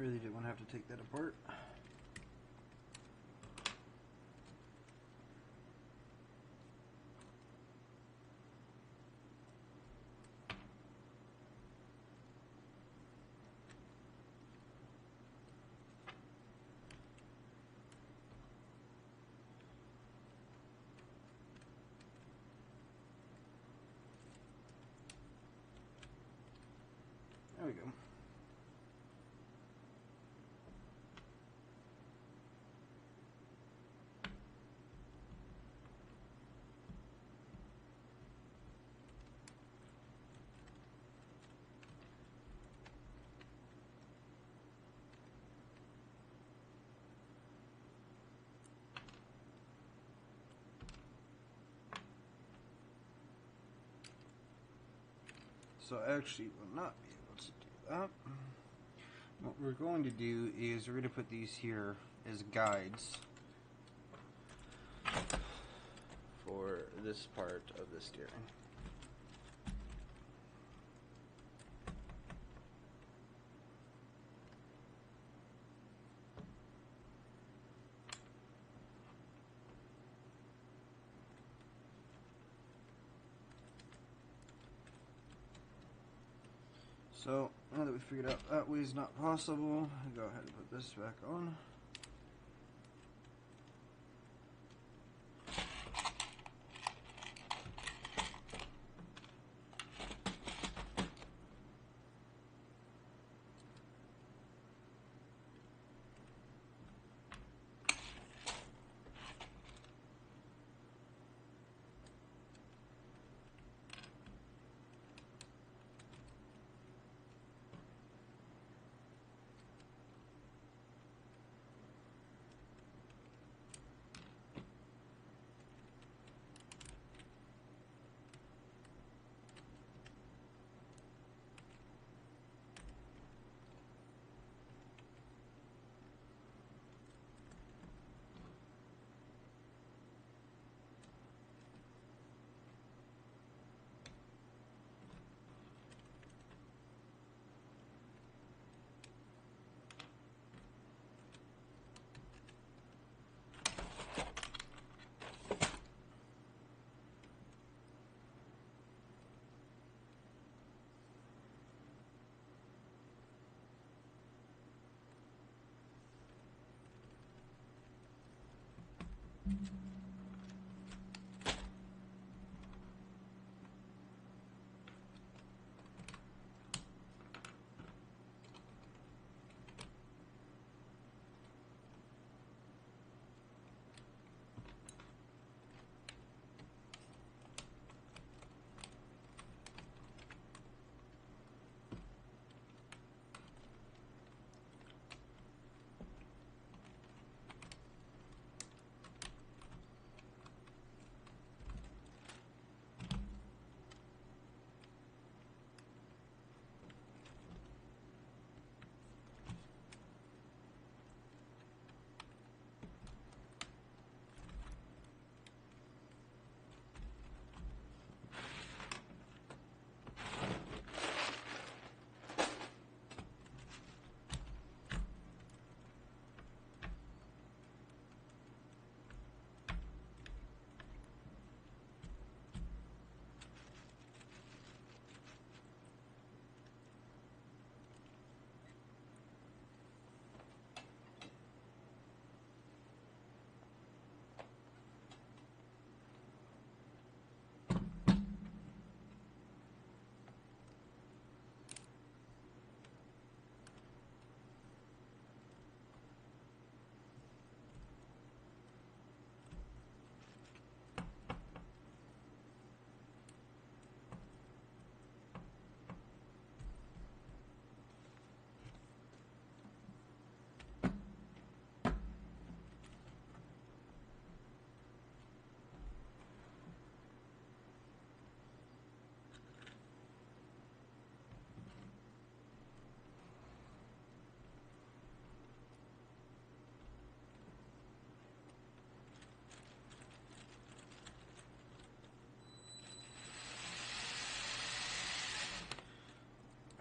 really didn't want to have to take that apart. There we go. So I actually will not be able to do that. What we're going to do is we're going to put these here as guides for this part of the steering. So now that we figured out that way is not possible, I'll go ahead and put this back on.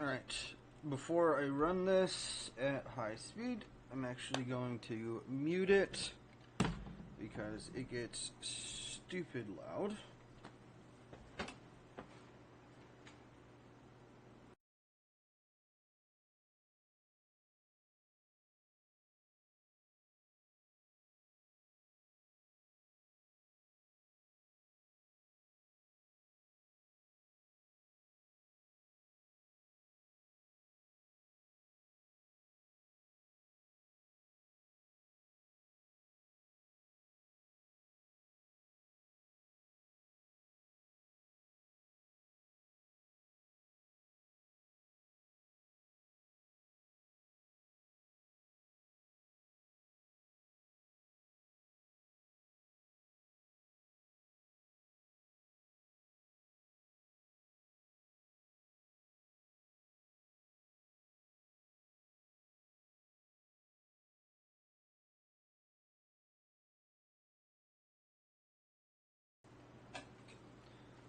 Alright, before I run this at high speed, I'm actually going to mute it because it gets stupid loud.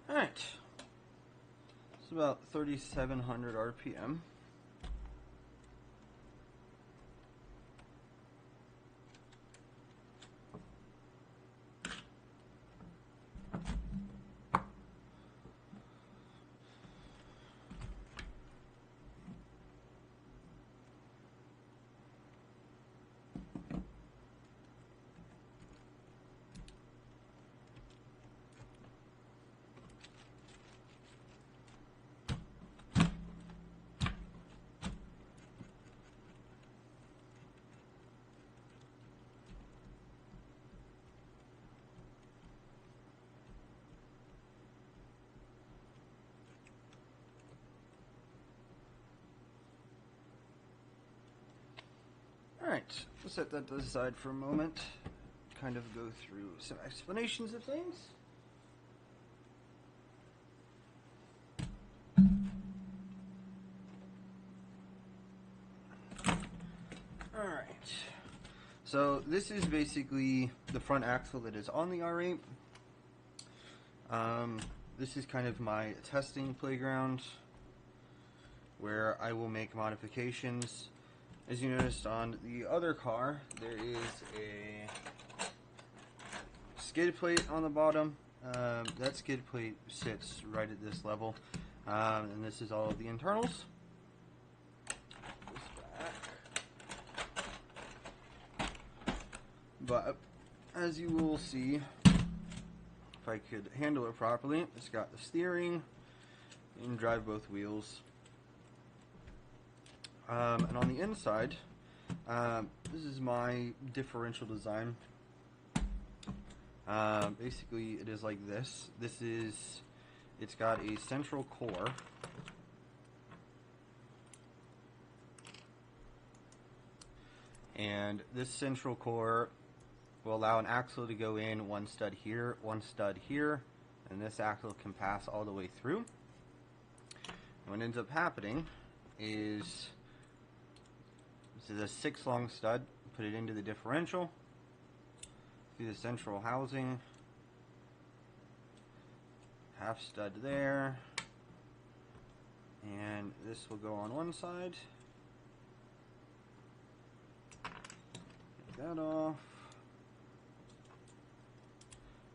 Alright, it's about 3,700 RPM. Alright, we'll set that aside for a moment. Kind of go through some explanations of things. Alright, so this is basically the front axle that is on the R8. This is kind of my testing playground where I will make modifications. As you noticed on the other car, there is a skid plate on the bottom. That skid plate sits right at this level, and this is all of the internals. But as you will see, if I could handle it properly, it's got the steering. You can drive both wheels. And on the inside, this is my differential design. Basically, it is like this. It's got a central core. And this central core will allow an axle to go in, one stud here, and this axle can pass all the way through. And what ends up happening is this is a 6 long stud. Put it into the differential through the central housing. Half stud there, and this will go on one side. Take that off.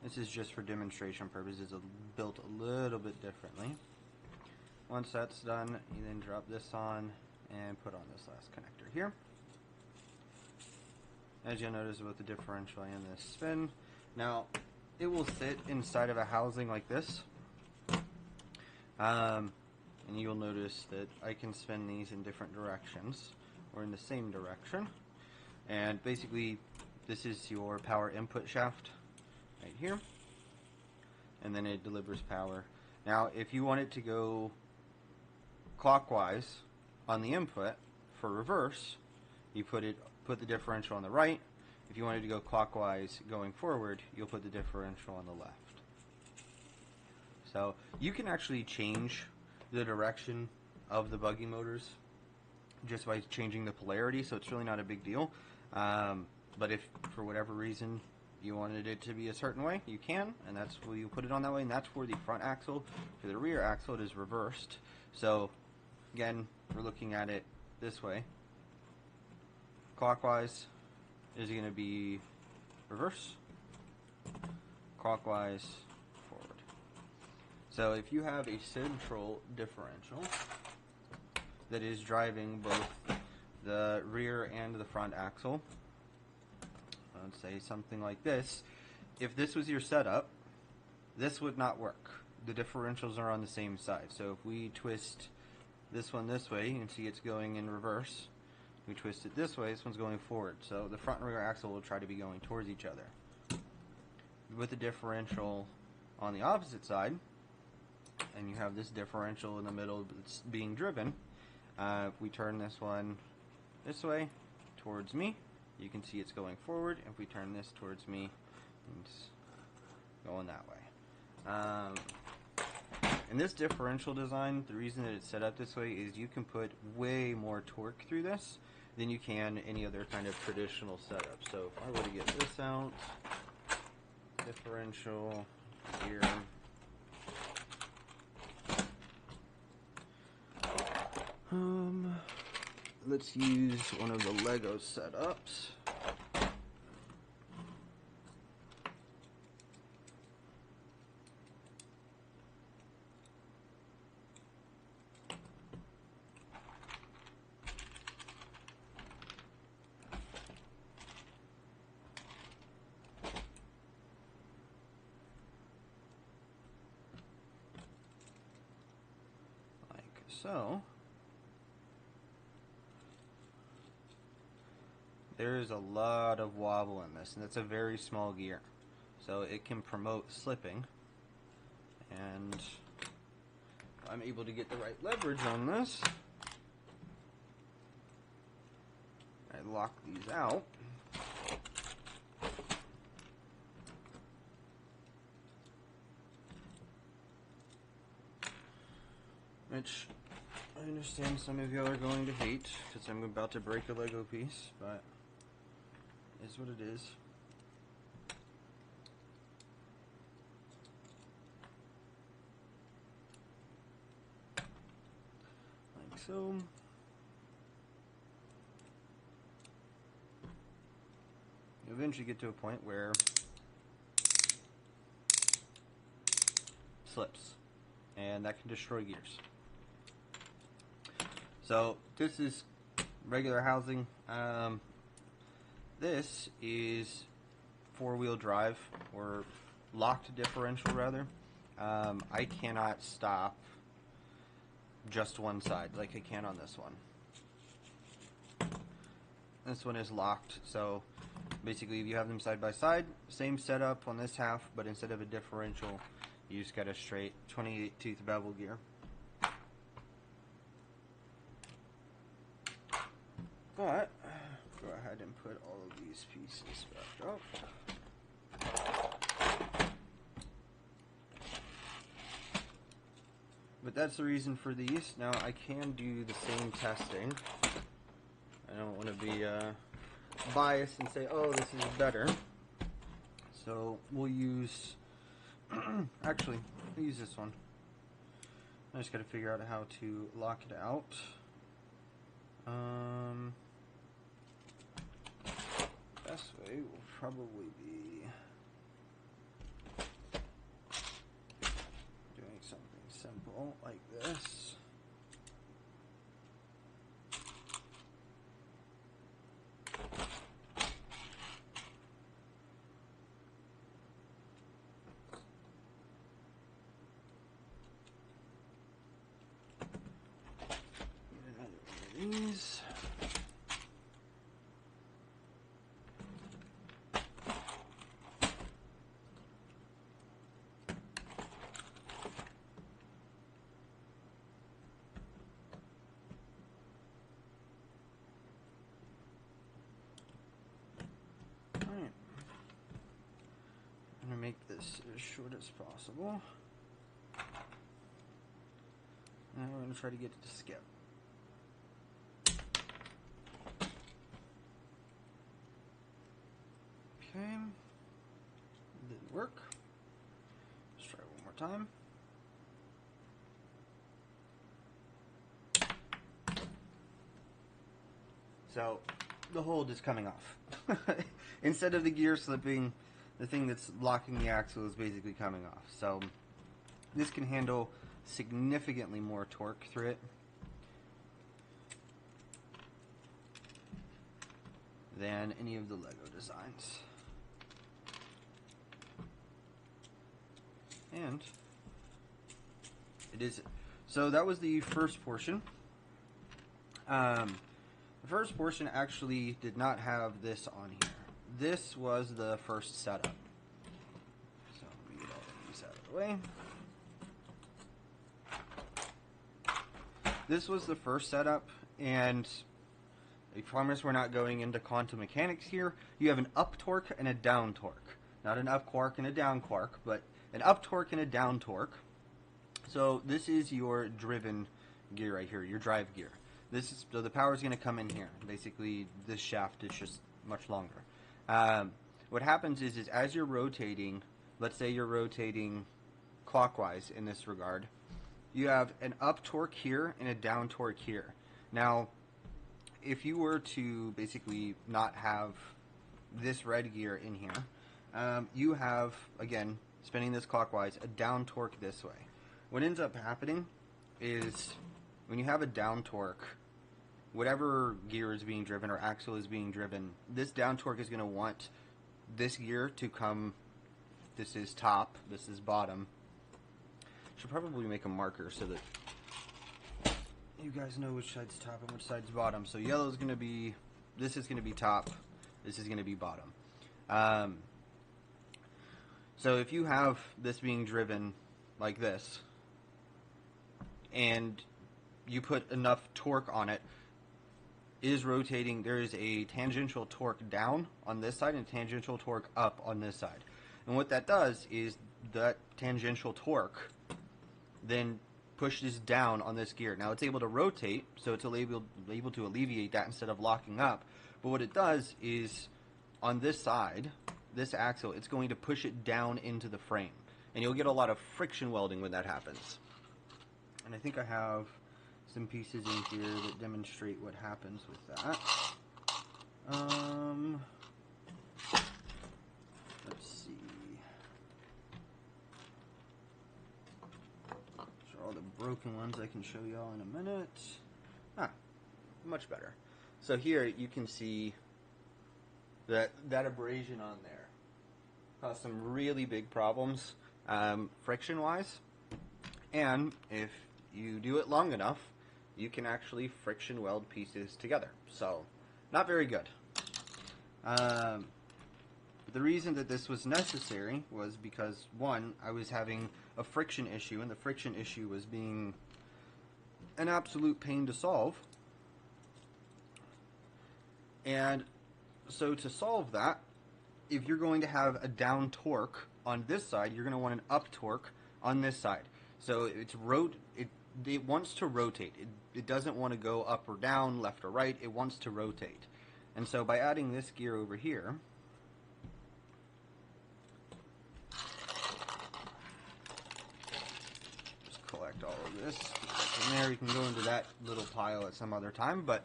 This is just for demonstration purposes. It's built a little bit differently. Once that's done, you then drop this on and put on this last connector here. As you'll notice with the differential and this spin, now it will sit inside of a housing like this, and you'll notice that I can spin these in different directions or in the same direction. And basically, this is your power input shaft right here, and then it delivers power. Now, if you want it to go clockwise on the input for reverse, you put the differential on the right. If you wanted to go clockwise going forward, you'll put the differential on the left. So you can actually change the direction of the buggy motors just by changing the polarity, so it's really not a big deal. But if for whatever reason you wanted it to be a certain way, you can, and that's where you put it on that way, and that's for the front axle. For the rear axle, it is reversed. So Again, we're looking at it this way. Clockwise is going to be reverse. Clockwise, forward. So if you have a central differential that is driving both the rear and the front axle, let's say something like this, if this was your setup, this would not work. The differentials are on the same side. So if we twist this one this way, you can see it's going in reverse. We twist it this way, this one's going forward. So the front and rear axle will try to be going towards each other. With the differential on the opposite side, and you have this differential in the middle that's being driven, if we turn this one this way towards me, you can see it's going forward. If we turn this towards me, it's going that way. In this differential design, the reason that it's set up this way is you can put way more torque through this than you can any other kind of traditional setup. So if I were to get this out, differential here, let's use one of the Lego setups. So, there is a lot of wobble in this, and it's a very small gear. So it can promote slipping, and if I'm able to get the right leverage on this, I lock these out. Which I understand some of y'all are going to hate, because I'm about to break a Lego piece, but it is what it is. Like so. You eventually get to a point where slips, and that can destroy gears. So this is regular housing. This is four-wheel drive, or locked differential rather. I cannot stop just one side like I can on this one. This one is locked, so basically if you have them side by side, same setup on this half, but instead of a differential, you just got a straight 28 tooth bevel gear. But go ahead and put all of these pieces back up. But that's the reason for these. Now I can do the same testing. I don't want to be biased and say, oh, this is better. So we'll use, actually, we'll use this one. I just got to figure out how to lock it out. Best way will probably be doing something simple like this. Get another one of these. I'm going to make this as short as possible. Now we're going to try to get it to skip. Okay. Didn't work. Let's try one more time. So the hold is coming off. Instead of the gear slipping, the thing that's locking the axle is basically coming off. So this can handle significantly more torque through it than any of the Lego designs. And it is, so that was the first portion. The first portion actually did not have this on here. This was the first setup. So let me get all of these out of the way. This was the first setup, and I promise we're not going into quantum mechanics here. You have an up torque and a down torque. Not an up quark and a down quark, but an up torque and a down torque. So this is your driven gear right here, your drive gear. This is, so the power is going to come in here. Basically, this shaft is just much longer. What happens is as you're rotating, let's say you're rotating clockwise in this regard, you have an up torque here and a down torque here. Now, if you were to basically not have this red gear in here, you have, again, spinning this clockwise, a down torque this way. What ends up happening is when you have a down torque, whatever gear is being driven or axle is being driven, this down torque is going to want this gear to come, this is top, this is bottom. Should probably make a marker so that you guys know which side's top and which side's bottom. So yellow is going to be, this is going to be top, this is going to be bottom. So if you have this being driven like this, and you put enough torque on it, is rotating, there is a tangential torque down on this side and tangential torque up on this side. And what that does is that tangential torque then pushes down on this gear. Now it's able to rotate, so it's able to alleviate that instead of locking up. But what it does is on this side, this axle, it's going to push it down into the frame. And you'll get a lot of friction welding when that happens. And I think I have some pieces in here that demonstrate what happens with that. Let's see. These are all the broken ones I can show y'all in a minute. Much better. So here you can see that abrasion on there caused some really big problems friction-wise. And if you do it long enough, you can actually friction weld pieces together. So, not very good. The reason that this was necessary was because, one, I was having a friction issue, and the friction issue was being an absolute pain to solve. And so to solve that, if you're going to have a down torque on this side, you're going to want an up torque on this side. So it wants to rotate. It doesn't want to go up or down, left or right. It wants to rotate. And so by adding this gear over here, just collect all of this. From there, you can go into that little pile at some other time. But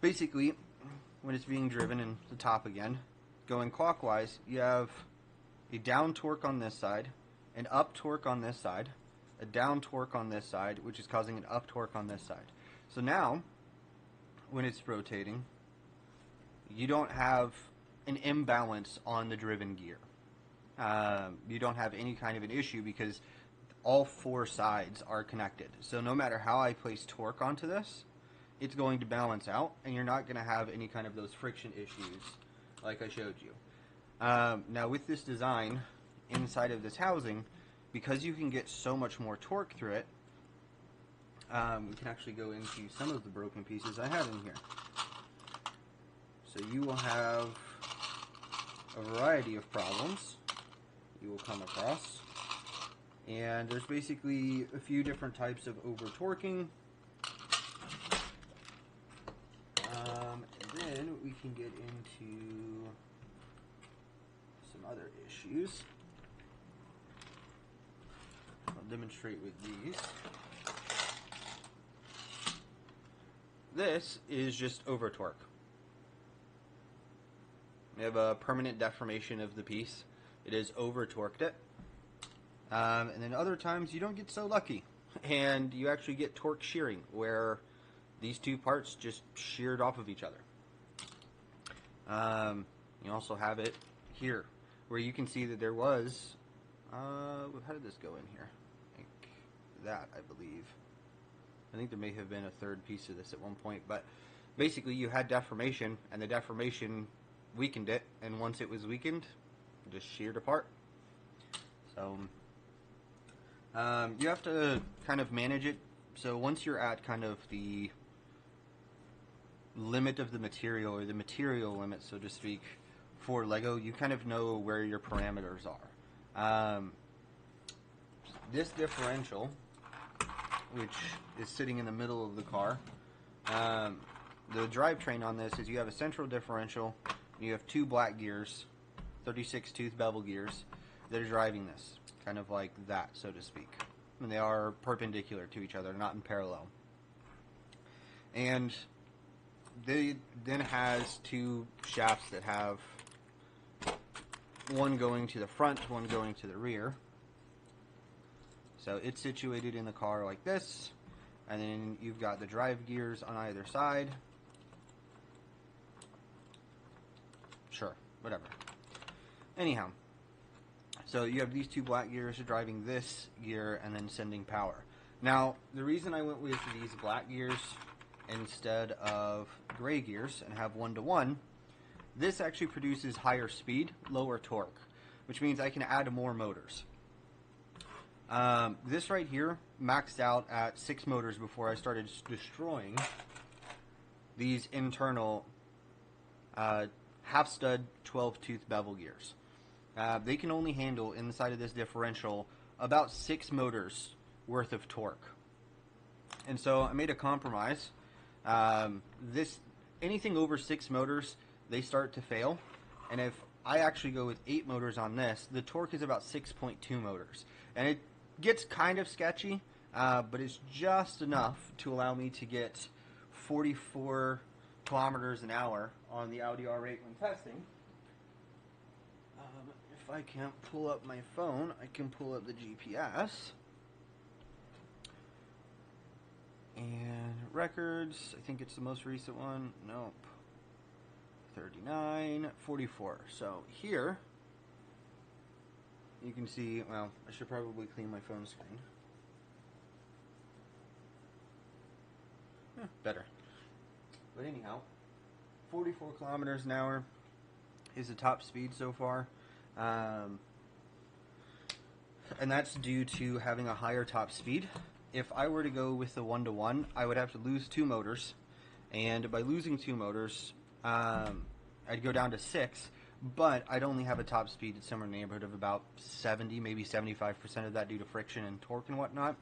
basically, when it's being driven in the top again, going clockwise, you have a down torque on this side, an up torque on this side, a down torque on this side, which is causing an up torque on this side. So now, when it's rotating, you don't have an imbalance on the driven gear. You don't have any kind of an issue because all four sides are connected. So no matter how I place torque onto this, it's going to balance out, and you're not going to have any kind of those friction issues like I showed you. Now with this design, inside of this housing, because you can get so much more torque through it, we can actually go into some of the broken pieces I have in here. So you will have a variety of problems you will come across. And there's basically a few different types of over-torquing. And then we can get into some other issues. I'll demonstrate with these. This is just over torque. You have a permanent deformation of the piece. It has over-torqued it. And then other times you don't get so lucky, and you actually get torque shearing, where these two parts just sheared off of each other. You also have it here, where you can see that there was, how did this go in here? Like that, I believe. I think there may have been a third piece of this at one point, but basically you had deformation, and the deformation weakened it, and once it was weakened, it just sheared apart. So you have to kind of manage it. So once you're at kind of the limit of the material, or the material limit, so to speak, for Lego, you kind of know where your parameters are. This differential, which is sitting in the middle of the car, the drivetrain on this is you have a central differential, and you have two black gears, 36 tooth bevel gears, that are driving this, kind of like that, so to speak. And they are perpendicular to each other, not in parallel. And they then has two shafts that have one going to the front, one going to the rear. So it's situated in the car like this, and then you've got the drive gears on either side. Sure, whatever. Anyhow, so you have these two black gears driving this gear and then sending power. Now, the reason I went with these black gears instead of gray gears and have 1-to-1, this actually produces higher speed, lower torque, which means I can add more motors. This right here maxed out at 6 motors before I started destroying these internal half stud 12 tooth bevel gears. They can only handle inside of this differential about 6 motors worth of torque. And so I made a compromise. Anything over 6 motors, they start to fail. And if I actually go with 8 motors on this, the torque is about 6.2 motors. And it gets kind of sketchy, but it's just enough to allow me to get 44 kilometers an hour on the Audi R8 when testing. If I can't pull up my phone, I can pull up the GPS. And records, I think it's the most recent one. Nope. 39, 44. So here, you can see, well, I should probably clean my phone screen. Better. But anyhow, 44 kilometers an hour is the top speed so far. And that's due to having a higher top speed. If I were to go with the 1-to-1, I would have to lose 2 motors. And by losing 2 motors, I'd go down to 6. But I'd only have a top speed at somewhere in the neighborhood of about 70, maybe 75% of that due to friction and torque and whatnot.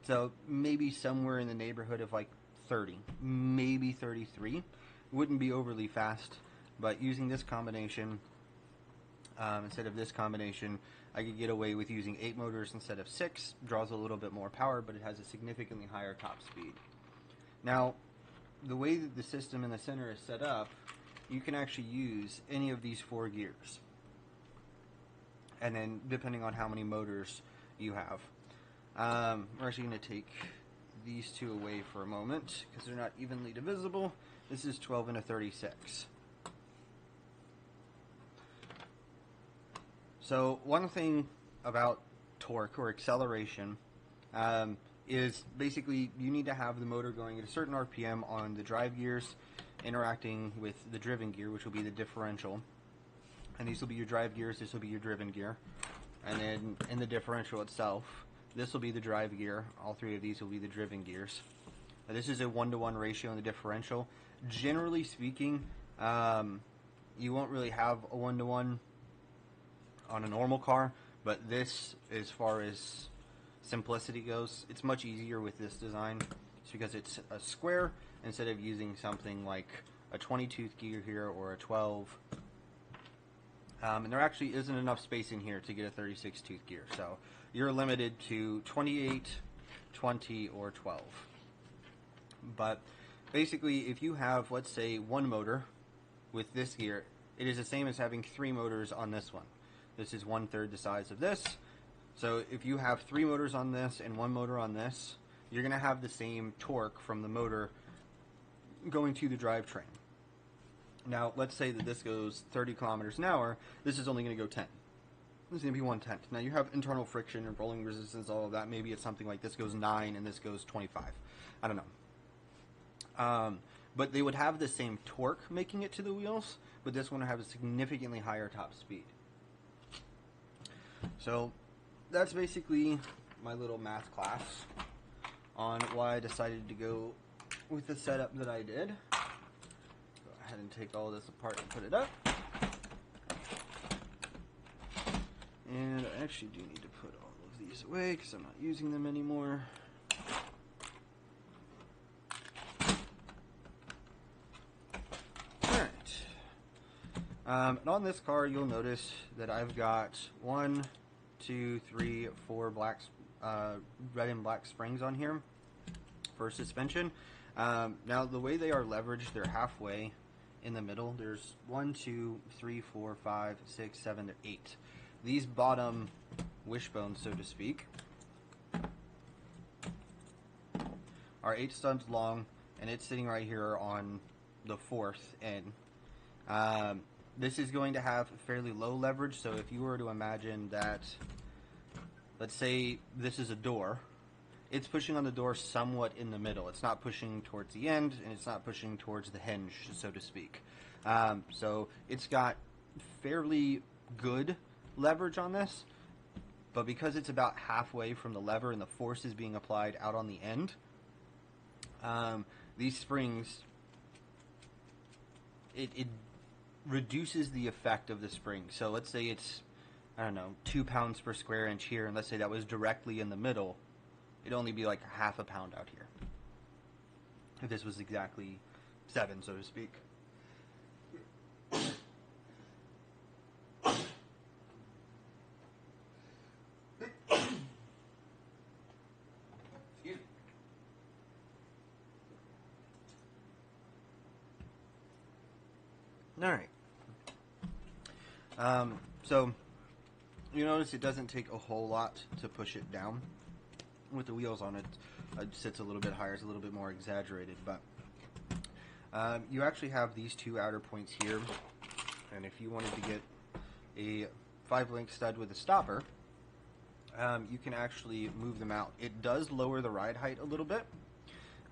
So maybe somewhere in the neighborhood of like 30, maybe 33. Wouldn't be overly fast, but using this combination, instead of this combination, I could get away with using 8 motors instead of 6. Draws a little bit more power, but it has a significantly higher top speed. Now, the way that the system in the center is set up, you can actually use any of these 4 gears. And then, depending on how many motors you have. We're actually going to take these 2 away for a moment, because they're not evenly divisible. This is 12 into 36. So one thing about torque or acceleration is basically you need to have the motor going at a certain RPM on the drive gears interacting with the driven gear, which will be the differential. And these will be your drive gears, this will be your driven gear. And then in the differential itself, this will be the drive gear. All 3 of these will be the driven gears. Now, this is a 1-to-1 ratio in the differential. Generally speaking, you won't really have a 1-to-1 on a normal car, but this, as far as simplicity goes, it's much easier with this design. It's because it's a square instead of using something like a 20-tooth gear here or a 12. And there actually isn't enough space in here to get a 36-tooth gear, so you're limited to 28, 20, or 12. But basically, if you have, let's say, 1 motor with this gear, it is the same as having 3 motors on this one. This is 1/3 the size of this. So if you have 3 motors on this and 1 motor on this, you're going to have the same torque from the motor going to the drivetrain. Now, let's say that this goes 30 kilometers an hour. This is only going to go 10. This is going to be 1/10. Now, you have internal friction and rolling resistance, all of that. Maybe it's something like this goes 9 and this goes 25. I don't know. But they would have the same torque making it to the wheels, but this one would have a significantly higher top speed. So that's basically my little math class on why I decided to go with the setup that I did. Go ahead and take all this apart and put it up. And I actually do need to put all of these away because I'm not using them anymore. And on this car, you'll notice that I've got 1, 2, 3, 4 black, red and black springs on here for suspension. Now, the way they are leveraged, they're halfway in the middle. There's 1, 2, 3, 4, 5, 6, 7, 8. These bottom wishbones, so to speak, are 8 studs long, and it's sitting right here on the 4th end. This is going to have fairly low leverage, so if you were to imagine that, let's say this is a door, it's pushing on the door somewhat in the middle. It's not pushing towards the end, and it's not pushing towards the hinge, so to speak. So it's got fairly good leverage on this, but because it's about halfway from the lever and the force is being applied out on the end, these springs, it reduces the effect of the spring. So let's say it's, I don't know, 2 pounds per square inch here, and let's say that was directly in the middle, it'd only be like half a pound out here. If this was exactly 7, so to speak. Excuse me. All right. So you notice it doesn't take a whole lot to push it down. With the wheels on it, it sits a little bit higher, it's a little bit more exaggerated, but you actually have these 2 outer points here, and if you wanted to get a 5-link stud with a stopper, you can actually move them out. It does lower the ride height a little bit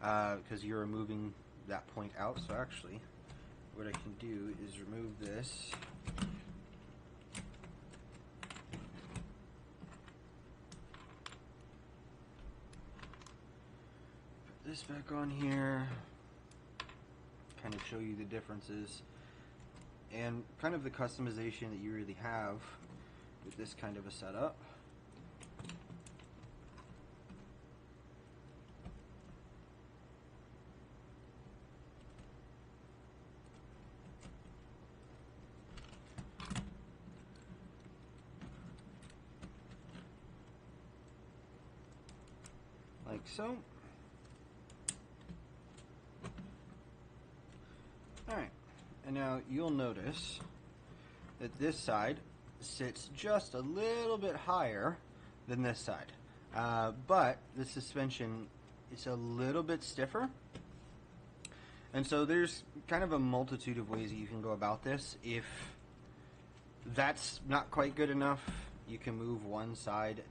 because you're removing that point out. So actually, what I can do is remove this. Put this back on here. Kind of show you the differences and kind of the customization that you really have with this kind of a setup. Like so. Alright, and now you'll notice that this side sits just a little bit higher than this side. But the suspension is a little bit stiffer. And so there's kind of a multitude of ways that you can go about this. If that's not quite good enough, you can move one side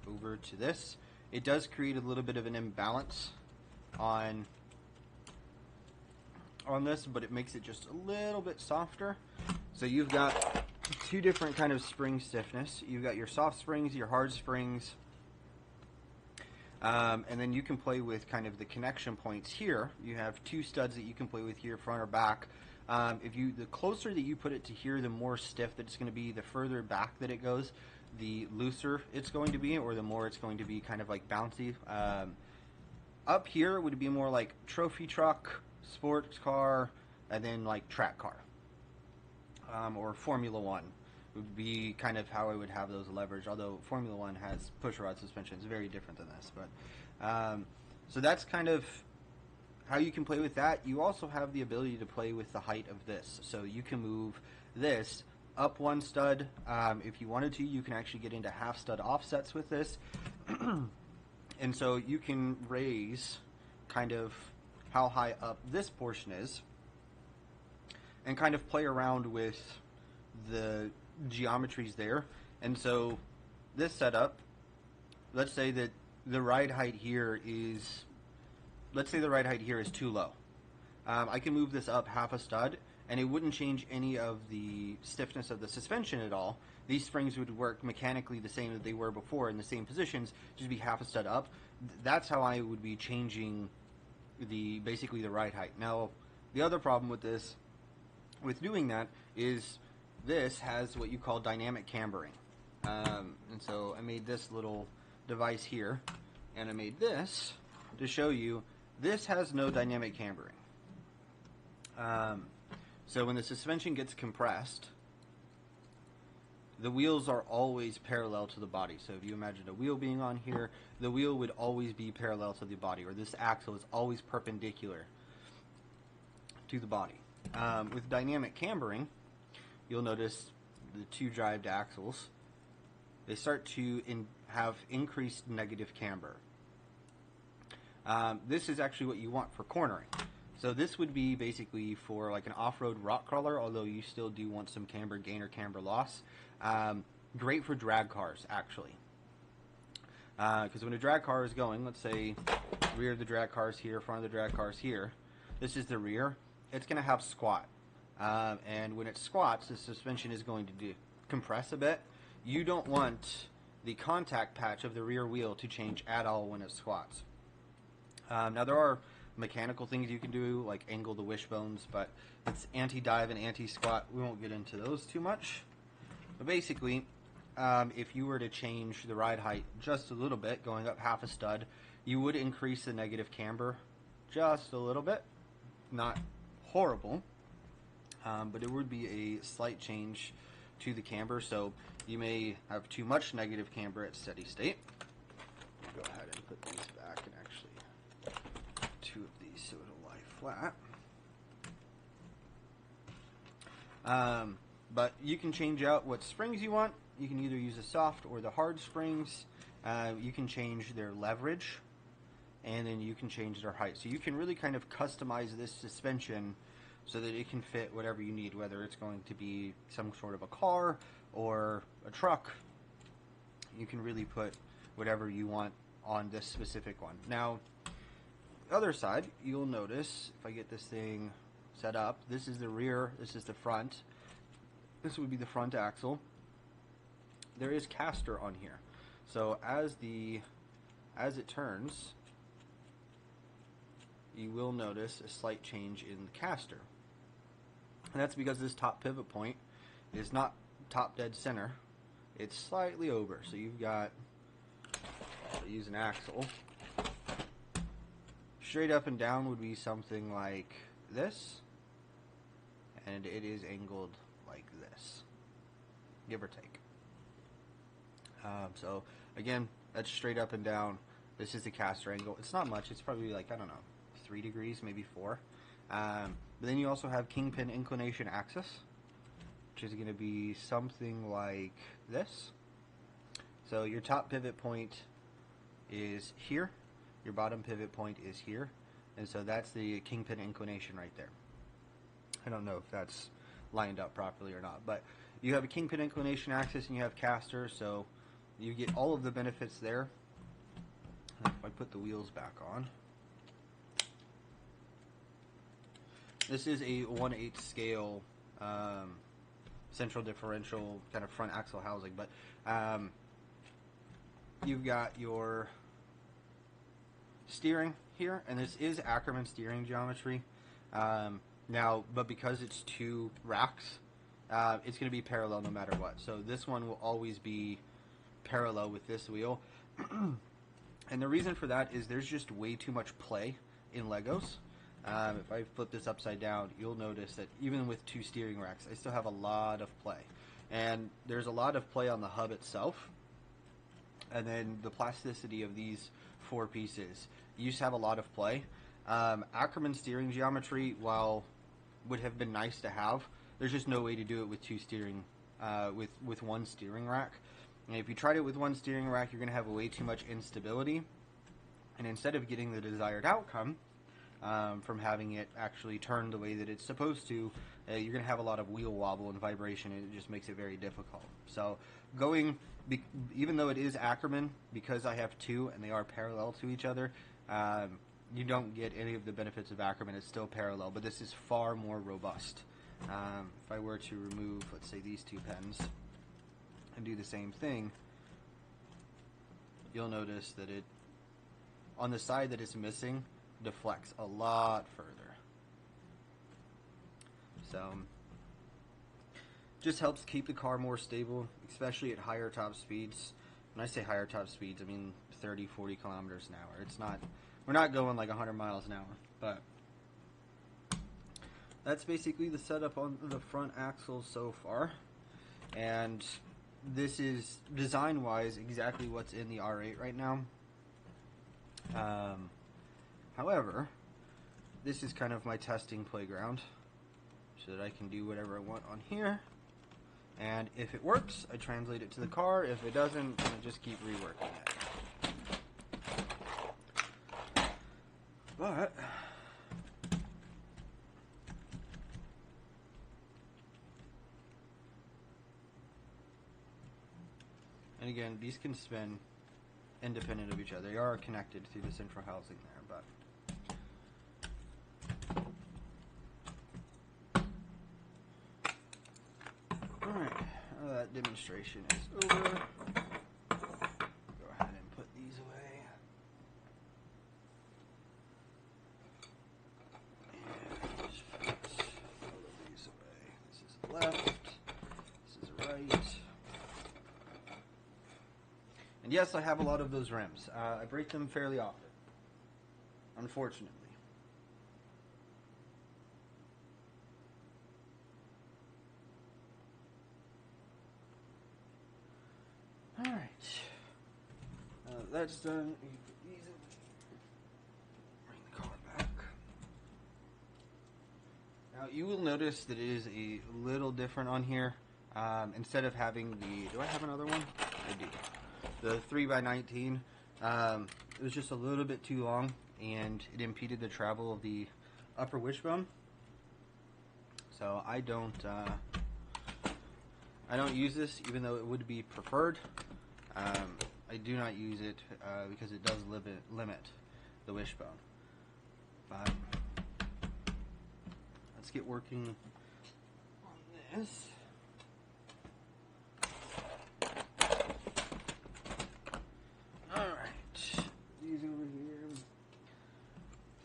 over to this. It does create a little bit of an imbalance on this, but it makes it just a little bit softer. So you've got 2 different kind of spring stiffness. You've got your soft springs, your hard springs, and then you can play with kind of the connection points here. You have 2 studs that you can play with here, front or back. The closer that you put it to here, the more stiff that it's going to be. The further back that it goes, the looser it's going to be, or the more it's going to be kind of like bouncy. Up here would be more like trophy truck, sports car, and then like track car, or Formula One would be kind of how I would have those leverage. Although Formula One has push rod suspension, it's very different than this. But so that's kind of how you can play with that, you also have the ability to play with the height of this. So you can move this up one stud. If you wanted to, you can actually get into half stud offsets with this. And so you can raise kind of how high up this portion is and kind of play around with the geometries there. And so this setup, let's say that the ride height here is, let's say the ride height here is too low. I can move this up half a stud and it wouldn't change any of the stiffness of the suspension at all. These springs would work mechanically the same that they were before in the same positions, just be half a stud up. That's how I would be changing basically the ride height. Now, the other problem with this, with doing that, is this has what you call dynamic cambering. And so I made this little device here, and I made this to show you this has no dynamic cambering. So when the suspension gets compressed, the wheels are always parallel to the body. So if you imagine a wheel being on here, the wheel would always be parallel to the body, or this axle is always perpendicular to the body. With dynamic cambering, you'll notice the two drived axles, they start to have increased negative camber. This is actually what you want for cornering. So this would be basically for like an off-road rock crawler, although you still do want some camber gain or camber loss. Great for drag cars, actually. Because when a drag car is going, let's say rear of the drag car is here, front of the drag car is here, this is the rear, it's going to have squat. And when it squats, the suspension is going to compress a bit. You don't want the contact patch of the rear wheel to change at all when it squats. Now there are mechanical things you can do, like angle the wishbones, but it's anti-dive and anti-squat. We won't get into those too much. But basically, if you were to change the ride height just a little bit, going up half a stud, you would increase the negative camber just a little bit. Not horrible, but it would be a slight change to the camber. So you may have too much negative camber at steady state. Go ahead and put these back and actually two of these so it'll lie flat. But you can change out what springs you want. You can either use the soft or the hard springs. You can change their leverage, and then you can change their height. So you can really kind of customize this suspension so that it can fit whatever you need, whether it's going to be some sort of a car or a truck. You can really put whatever you want on this specific one. Now, the other side, you'll notice, if I get this thing set up, this is the rear, this is the front. This would be the front axle. There is caster on here. So as it turns, you will notice a slight change in the caster. And that's because this top pivot point is not top dead center. It's slightly over. So you've got, I'll use an axle. Straight up and down would be something like this. And it is angled like this, give or take. So again, that's straight up and down. This is the caster angle. It's not much. It's probably like, I don't know, 3 degrees, maybe 4. But then you also have kingpin inclination axis, which is going to be something like this. So your top pivot point is here. Your bottom pivot point is here. And so that's the kingpin inclination right there. I don't know if that's lined up properly or not, but you have a kingpin inclination axis and you have caster, so you get all of the benefits there. If I put the wheels back on, this is a 1/8 scale central differential kind of front axle housing, but you've got your steering here, and this is Ackerman steering geometry. Now, but because it's 2 racks, it's going to be parallel no matter what. So this one will always be parallel with this wheel. And the reason for that is there's just way too much play in Legos. If I flip this upside down, you'll notice that even with 2 steering racks, I still have a lot of play. And there's a lot of play on the hub itself. And then the plasticity of these 4 pieces, you just have a lot of play. Ackerman steering geometry, while would have been nice to have, there's just no way to do it with two steering, with one steering rack. And if you tried it with one steering rack, you're going to have way too much instability. And instead of getting the desired outcome from having it actually turn the way that it's supposed to, you're going to have a lot of wheel wobble and vibration, and it just makes it very difficult. So even though it is Ackerman, because I have two and they are parallel to each other, you don't get any of the benefits of Ackerman. It's still parallel, but this is far more robust. If I were to remove, let's say, these two pens and do the same thing, you'll notice that it, on the side that it's missing, deflects a lot further. So just helps keep the car more stable, especially at higher top speeds. When I say higher top speeds, I mean 30, 40 kilometers an hour. It's not, we're not going like 100 miles an hour, but that's basically the setup on the front axle so far. And this is design-wise exactly what's in the R8 right now. However, this is kind of my testing playground, so that I can do whatever I want on here. And if it works, I translate it to the car. If it doesn't, I just keep reworking it. But and again, these can spin independent of each other. They are connected through the central housing there, but alright, that demonstration is over. Go ahead and put these away. And just put all of these away. This is left, this is right. And yes, I have a lot of those rims. I break them fairly often, unfortunately. Alright, that's done. You can easily bring the car back. Now you will notice that it is a little different on here. Instead of having the, do I have another one? I do. The 3x19, it was just a little bit too long, and it impeded the travel of the upper wishbone. So I don't use this, even though it would be preferred. I do not use it because it does limit the wishbone. But let's get working on this. Alright, these over here.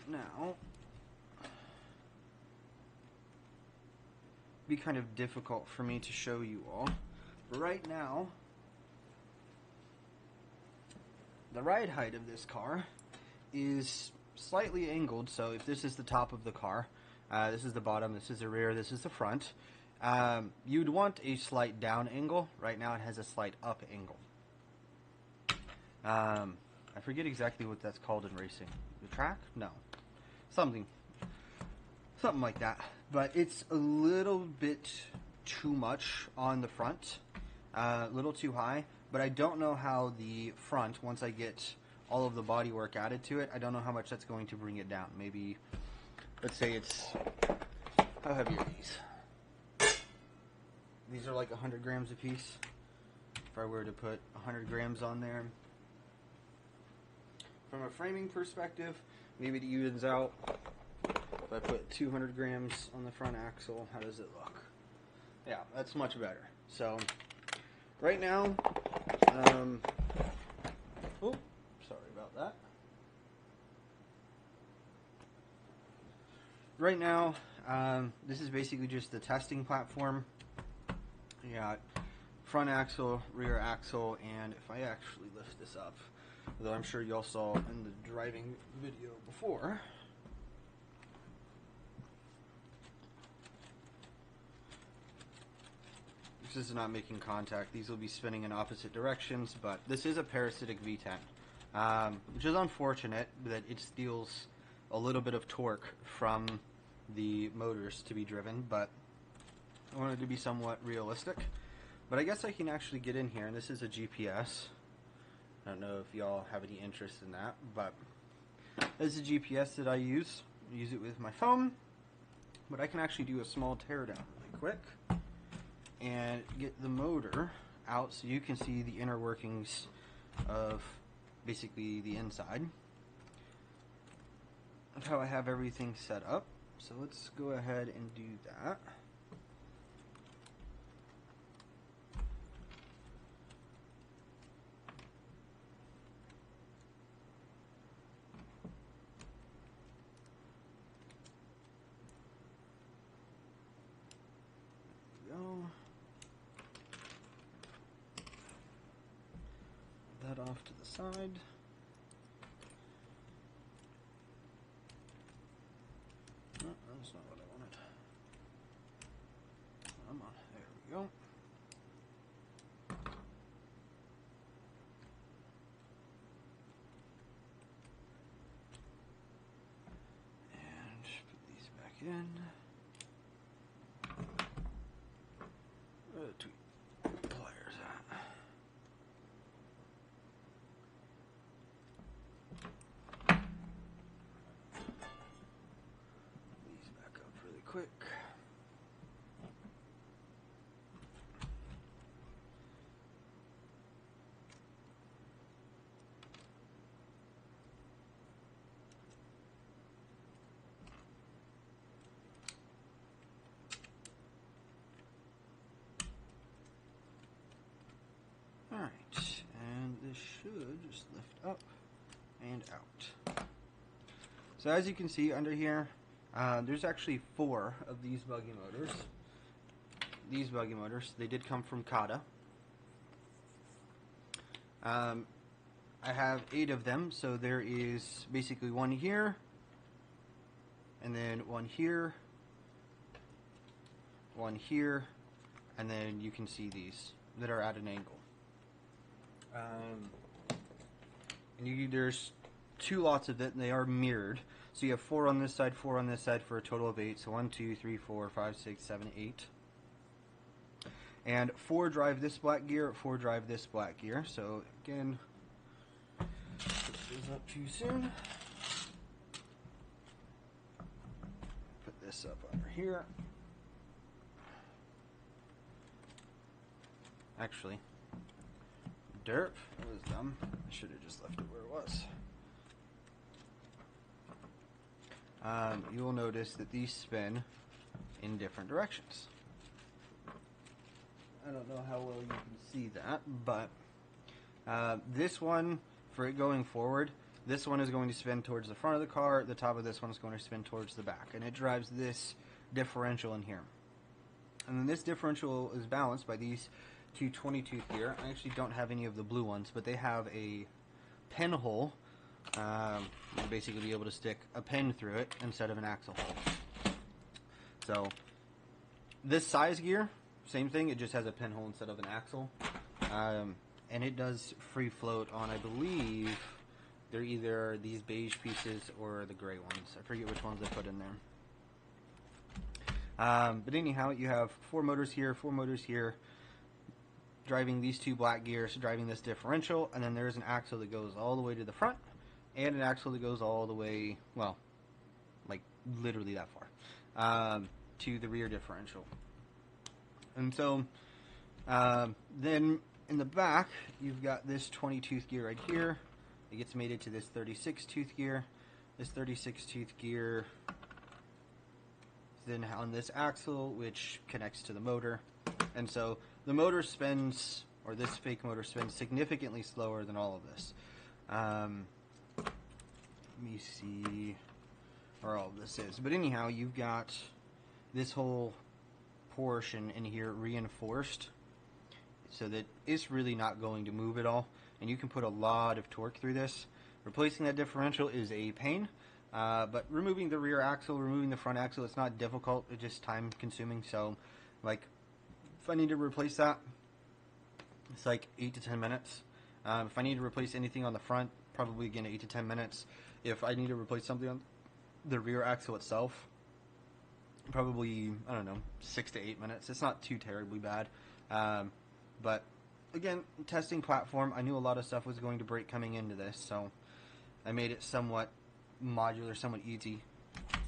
Now, be kind of difficult for me to show you all. But right now, the ride height of this car is slightly angled. So if this is the top of the car, this is the bottom, this is the rear, this is the front, you'd want a slight down angle. Right now it has a slight up angle. I forget exactly what that's called in racing. The track? No. Something like that. But it's a little bit too much on the front, a little too high. But I don't know how the front, once I get all of the bodywork added to it, I don't know how much that's going to bring it down. Maybe, let's say it's, how heavy are these? These are like 100 grams a piece. If I were to put 100 grams on there. From a framing perspective, maybe it evens out. If I put 200 grams on the front axle, how does it look? Yeah, that's much better. So, right now, oh, sorry about that. Right now, this is basically just the testing platform. You got front axle, rear axle, and if I actually lift this up, although I'm sure y'all saw in the driving video before, this is not making contact. These will be spinning in opposite directions, but this is a parasitic V10, which is unfortunate that it steals a little bit of torque from the motors to be driven, but I wanted to be somewhat realistic. But I guess I can actually get in here, and this is a GPS. I don't know if y'all have any interest in that, but this is a GPS that I use. I use it with my phone, but I can actually do a small teardown really quick and get the motor out so you can see the inner workings of basically the inside of how I have everything set up. So let's go ahead and do that. That off to the side. No, that's not what I wanted. Come on, there we go. And put these back in. Tweet pliers at. These back up really quick. Alright, and this should just lift up and out. So as you can see under here, there's actually 4 of these buggy motors. These buggy motors, they did come from Kata. I have 8 of them, so there is basically one here, and then one here, and then you can see these that are at an angle. And there's 2 lots of it, and they are mirrored. So you have 4 on this side, 4 on this side, for a total of 8. So 1, 2, 3, 4, 5, 6, 7, 8. And 4 drive this black gear, 4 drive this black gear. So again, put this up too soon. Put this up under here. Actually, derp, that was dumb. I should have just left it where it was. You will notice that these spin in different directions. I don't know how well you can see that, but this one, for it going forward, this one is going to spin towards the front of the car, the top of this one is going to spin towards the back, and it drives this differential in here. And then this differential is balanced by these 2 20-tooth gear. I actually don't have any of the blue ones, but they have a pinhole. You'll basically be able to stick a pin through it instead of an axle hole. So this size gear, same thing, it just has a pinhole instead of an axle. And it does free float on, I believe, they're either these beige pieces or the gray ones. I forget which ones they put in there. But anyhow, you have 4 motors here, 4 motors here, driving these 2 black gears, driving this differential, and then there's an axle that goes all the way to the front, and an axle that goes all the way, well, like literally that far, to the rear differential. And so then in the back, you've got this 20-tooth gear right here. It gets mated to this 36-tooth gear. This 36-tooth gear then on this axle, which connects to the motor. And so the motor spins, or this fake motor spins, significantly slower than all of this. Let me see where all of this is. But anyhow, you've got this whole portion in here reinforced so that it's really not going to move at all. And you can put a lot of torque through this. Replacing that differential is a pain. But removing the rear axle, removing the front axle, it's not difficult. It's just time consuming. So, like, if I need to replace that, it's like 8 to 10 minutes. If I need to replace anything on the front, probably again 8 to 10 minutes. If I need to replace something the rear axle itself, probably, I don't know, 6 to 8 minutes. It's not too terribly bad. But again, testing platform, I knew a lot of stuff was going to break coming into this, so I made it somewhat modular, somewhat easy.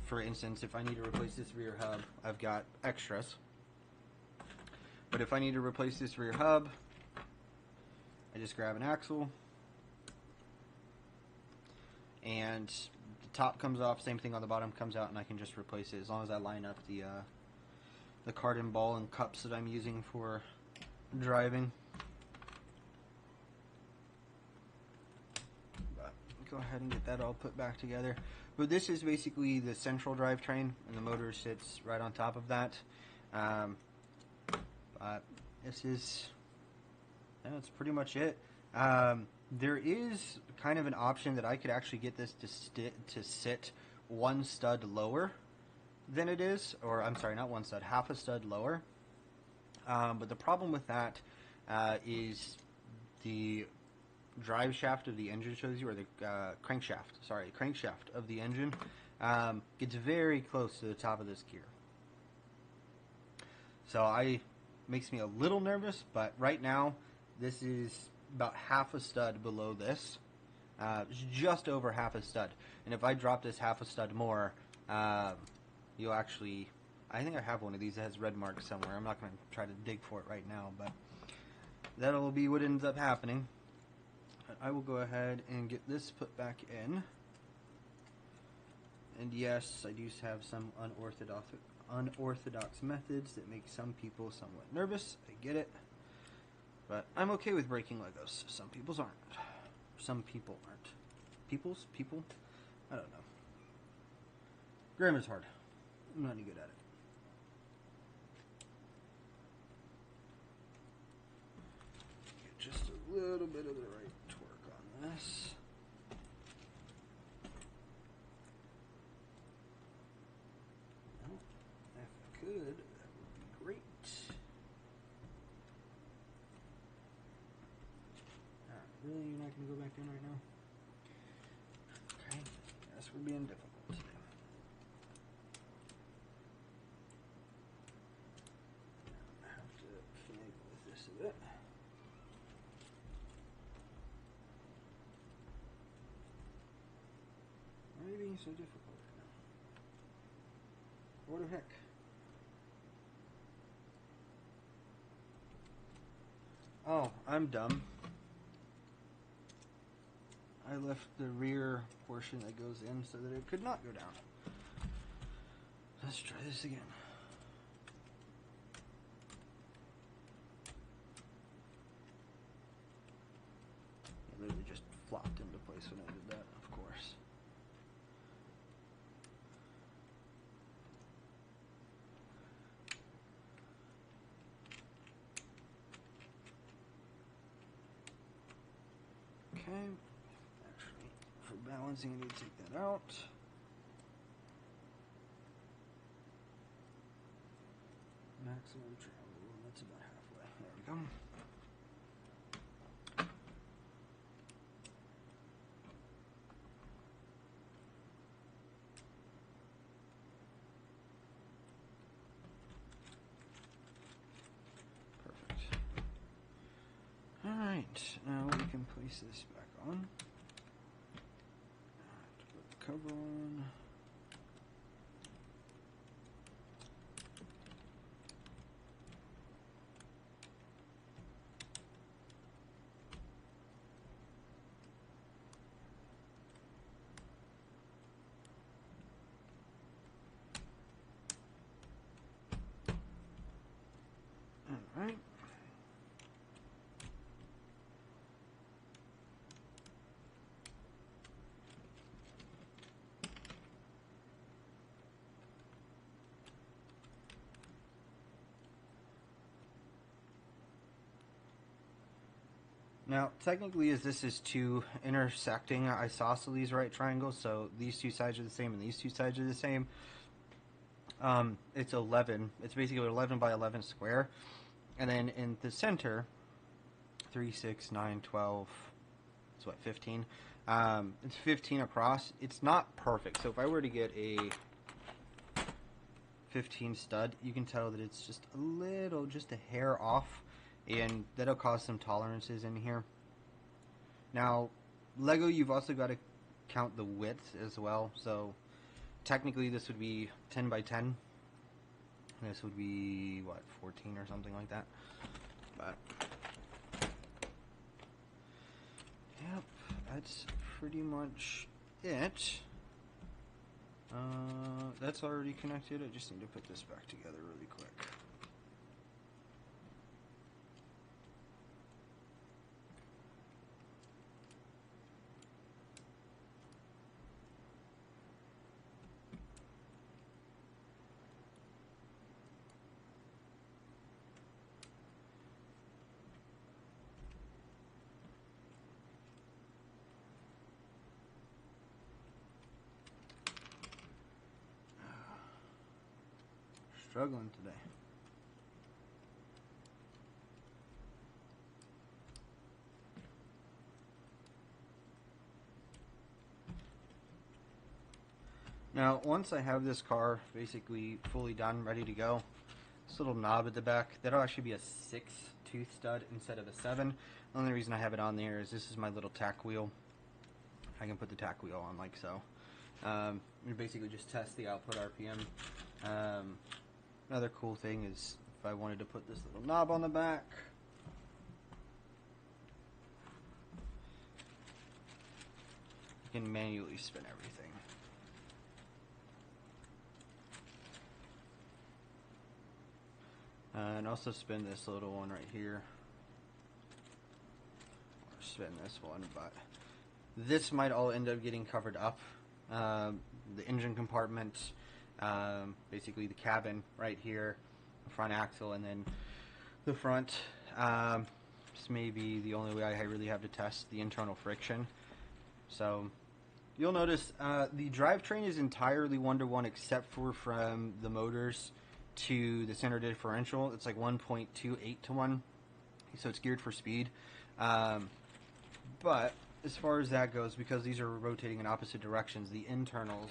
For instance, if I need to replace this rear hub, I've got extras. But if I need to replace this rear hub, I just grab an axle, and the top comes off, same thing on the bottom comes out, and I can just replace it as long as I line up the cardon ball and cups that I'm using for driving. But go ahead and get that all put back together. But this is basically the central drivetrain, and the motor sits right on top of that. This is, that's pretty much it. There is kind of an option that I could actually get this to sit one stud lower than it is, or I'm sorry, not one stud, half a stud lower. But the problem with that is the drive shaft of the engine shows you, or the crankshaft of the engine gets very close to the top of this gear. So makes me a little nervous, but right now this is about half a stud below this. It's just over half a stud. And if I drop this half a stud more, you'll actually, I think I have one of these that has red marks somewhere. I'm not going to try to dig for it right now, but that'll be what ends up happening. I will go ahead and get this put back in. And yes, I do have some unorthodox methods that make some people somewhat nervous. I get it. But I'm okay with breaking Legos. Some people's aren't. Some people aren't. People? I don't know. Grammar's hard. I'm not any good at it. Get just a little bit of the right torque on this. Well, if I could, that would be great. Really? You're not going to go back in right now? Okay. Guess we're being difficult today. I have to finagle with this a bit. Why are you being so difficult right now? What the heck? Oh, I'm dumb. I left the rear portion that goes in so that it could not go down. Let's try this again. It literally just flopped into place when I did that, of course. Okay. For balancing, I need to take that out. Maximum travel, that's about halfway. There we go. Perfect. Alright, now we can place this back on. Cover on. All right. Now, technically, as this is two intersecting isosceles right triangles, so these two sides are the same and these two sides are the same, it's 11. It's basically 11 by 11 square. And then in the center, 3, 6, 9, 12, it's what, 15? It's 15 across. It's not perfect. So if I were to get a 15 stud, you can tell that it's just a little, just a hair off, and that'll cause some tolerances in here. Now, Lego, you've also got to count the width as well. So technically this would be 10 by 10. This would be, what, 14 or something like that. But, yep, that's pretty much it. That's already connected. I just need to put this back together really quick. Struggling today. Now, once I have this car basically fully done, ready to go, this little knob at the back, that'll actually be a 6-tooth stud instead of a 7. The only reason I have it on there is this is my little tack wheel. I can put the tack wheel on like so. You basically just test the output RPM. Another cool thing is if I wanted to put this little knob on the back, you can manually spin everything. And also spin this little one right here. Or spin this one, but this might all end up getting covered up. The engine compartment, basically the cabin right here, the front axle, and then the front. This may be the only way I really have to test the internal friction. So you'll notice the drivetrain is entirely 1-to-1 except for from the motors to the center differential. It's like 1.28 to 1, so it's geared for speed. But as far as that goes, because these are rotating in opposite directions, the internals,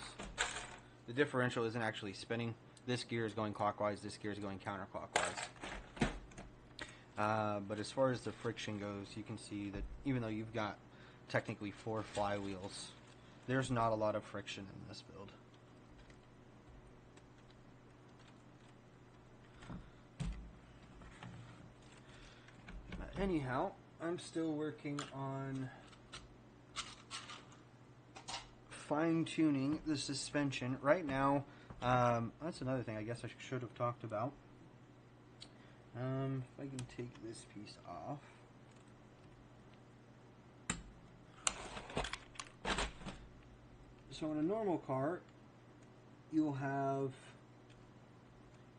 the differential isn't actually spinning. This gear is going clockwise, this gear is going counterclockwise. But as far as the friction goes, you can see that even though you've got technically 4 flywheels, there's not a lot of friction in this build. But anyhow, I'm still working on fine-tuning the suspension. Right now, that's another thing I guess I should have talked about. If I can take this piece off. So in a normal car, you'll have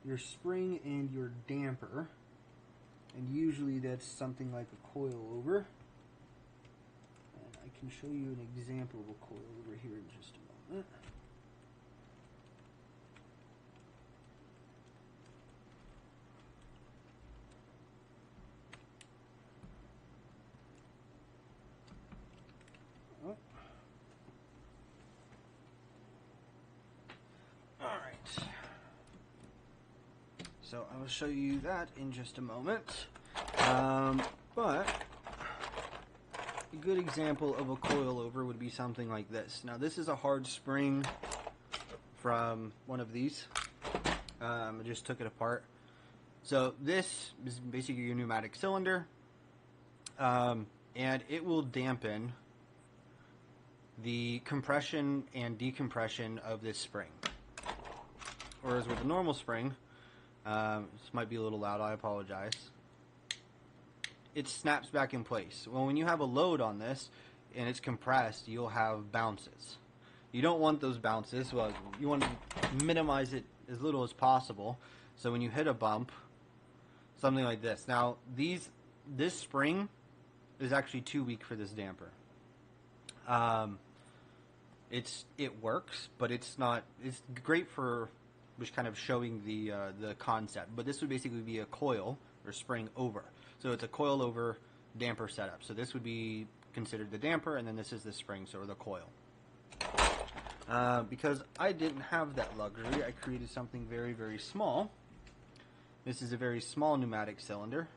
your spring and your damper, and usually that's something like a coilover. And I can show you an example of a coilover here in just a moment. So I will show you that in just a moment. But a good example of a coilover would be something like this. Now this is a hard spring from one of these. I just took it apart. So this is basically your pneumatic cylinder, and it will dampen the compression and decompression of this spring. Whereas with a normal spring, this might be a little loud, I apologize, it snaps back in place. Well, when you have a load on this and it's compressed, you'll have bounces. You don't want those bounces. Well, you want to minimize it as little as possible. So when you hit a bump, something like this. Now, this spring is actually too weak for this damper. It works, but it's not. It's great for just kind of showing the concept. But this would basically be a coil or spring over. So it's a coil over damper setup. So this would be considered the damper, and then this is the springs or the coil. Because I didn't have that luxury, I created something very, very small. This is a very small pneumatic cylinder.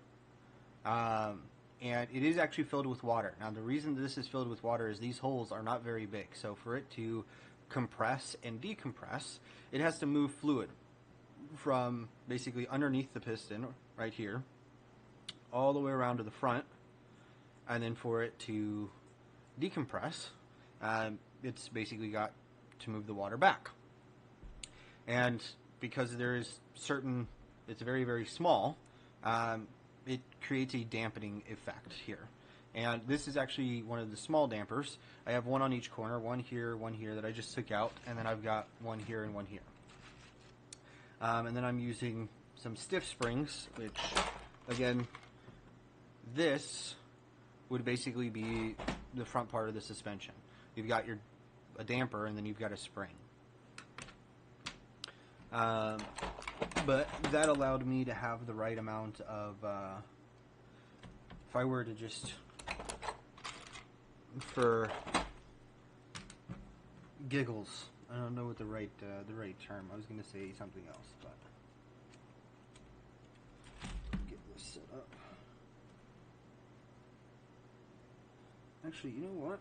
And it is actually filled with water. Now, the reason this is filled with water is these holes are not very big. So for it to compress and decompress, it has to move fluid from basically underneath the piston right here all the way around to the front, and then for it to decompress, it's basically got to move the water back. And because there is it's very, very small, it creates a dampening effect here. And this is actually one of the small dampers. I have one on each corner, one here that I just took out, and then I've got one here and one here. And then I'm using some stiff springs, which, again, this would basically be the front part of the suspension. You've got a damper, and then you've got a spring. But that allowed me to have the right amount of, if I were to just, for giggles, I don't know what the right term, I was going to say something else, but get this set up. Actually, you know what?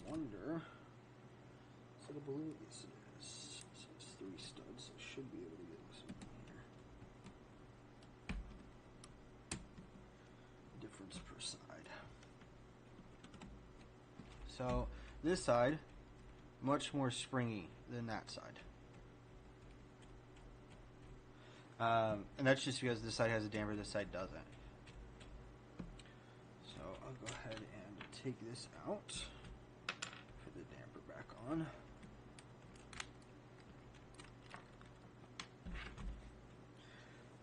Wonder. Is it a balloon? Yes, it is. So it's 3 studs. So I should be able to get this one here. Difference per side. So this side, much more springy than that side. And that's just because this side has a damper, this side doesn't. So I'll go ahead and take this out. Put the damper back on.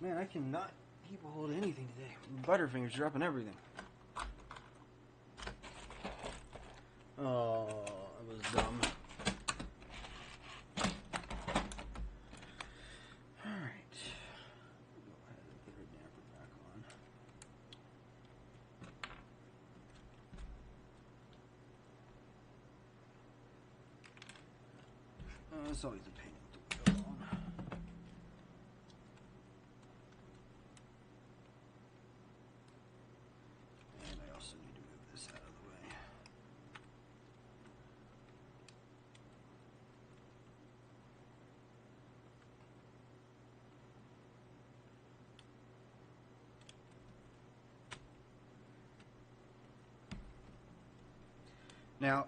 Man, I cannot keep a hold of anything today. Butterfingers dropping everything. Oh, that was dumb. Alright. Go ahead and put our damper back on. It's always a pain with the wheel on. And I also need to move this out of the way. Now,